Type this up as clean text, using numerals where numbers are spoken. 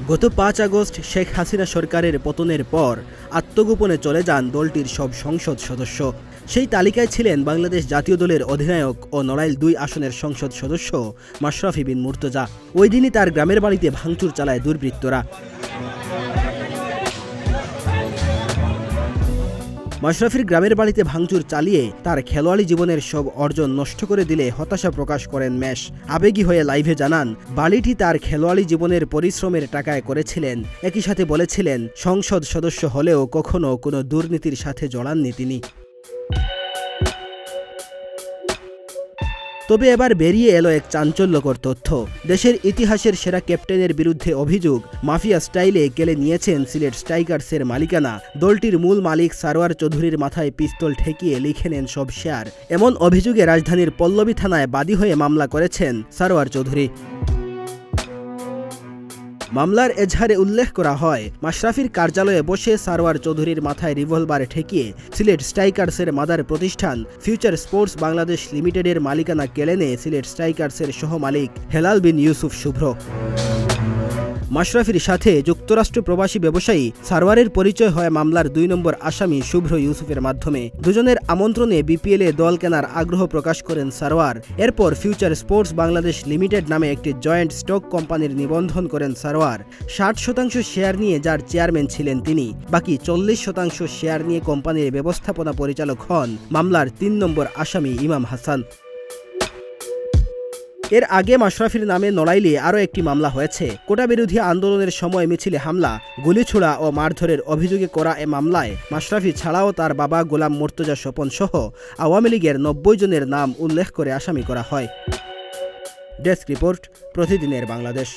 গত ৫ আগস্ট শেখ হাসিনা সরকারের পতনের পর আত্মগোপনে চলে যান দলটির সব সংসদ সদস্য। সেই তালিকায় ছিলেন বাংলাদেশ জাতীয় দলের অধিনায়ক ও নড়াইল-২ আসনের সংসদ সদস্য মাশরাফি বিন মুর্তজা। ওই দিনই তার গ্রামের বাড়িতে ভাঙচুর চালায় দুর্বৃত্তরা। মাশরাফির গ্রামের বাড়িতে ভাঙচুর চালিয়ে তার খেলোয়াড়ি জীবনের সব অর্জন নষ্ট করে দিলে হতাশা প্রকাশ করেন মেশ। আবেগী হয়ে লাইভে জানান, বাড়িটি তার খেলোয়াড়ি জীবনের পরিশ্রমের টাকায় করেছিলেন। একই সাথে বলেছিলেন, সংসদ সদস্য হলেও কখনো কোনো দুর্নীতির সাথে জড়াননি তিনি। তবে এবার বেরিয়ে এলো এক চাঞ্চল্যকর তথ্য। দেশের ইতিহাসের সেরা ক্যাপ্টেনের বিরুদ্ধে অভিযোগ, মাফিয়া স্টাইলে কেড়ে নিয়েছেন সিলেট স্ট্রাইকার্সের মালিকানা। দলটির মূল মালিক সারোয়ার চৌধুরীর মাথায় পিস্তল ঠেকিয়ে লিখে নেন সব শেয়ার। এমন অভিযোগে রাজধানীর পল্লবী থানায় বাদী হয়ে মামলা করেছেন সারোয়ার চৌধুরী। মামলার এজাহারে উল্লেখ করা হয়, মাশরাফির কার্যালয়ে বসে সারোয়ার চৌধুরীর মাথায় রিভলভার ঠেকিয়ে সিলেট স্ট্রাইকার্সের মাদার প্রতিষ্ঠান ফিউচার স্পোর্টস বাংলাদেশ লিমিটেডের মালিকানা কেড়ে নেয় সিলেট স্ট্রাইকার্সের সহমালিক হেলাল বিন ইউসুফ শুভ্র। মাশরাফির সাথে যুক্তরাষ্ট্র প্রবাসী ব্যবসায়ী সারোয়ারের পরিচয় হয় মামলার ২ নম্বর আসামি শুভ্র ইউসুফের মাধ্যমে। দুজনের আমন্ত্রণে বিপিএলে দল কেনার আগ্রহ প্রকাশ করেন সারোয়ার। এরপর ফিউচার স্পোর্টস বাংলাদেশ লিমিটেড নামে একটি জয়েন্ট স্টক কোম্পানির নিবন্ধন করেন সারোয়ার। ৬০% শেয়ার নিয়ে যার চেয়ারম্যান ছিলেন তিনি। বাকি ৪০% শেয়ার নিয়ে কোম্পানির ব্যবস্থাপনা পরিচালক হন মামলার ৩ নম্বর আসামি ইমাম হাসান। এর আগে মাশরাফির নামে নড়াইলে আরও একটি মামলা হয়েছে। কোটা বিরোধী আন্দোলনের সময় মিছিলে হামলা, গুলিছোড়া ও মারধরের অভিযোগে করা এ মামলায় মাশরাফি ছাড়াও তার বাবা গোলাম মুর্তজা স্বপন সহ আওয়ামী লীগের ৯০ জনের নাম উল্লেখ করে আসামি করা হয়। ডেস্ক রিপোর্ট, প্রতিদিনের বাংলাদেশ।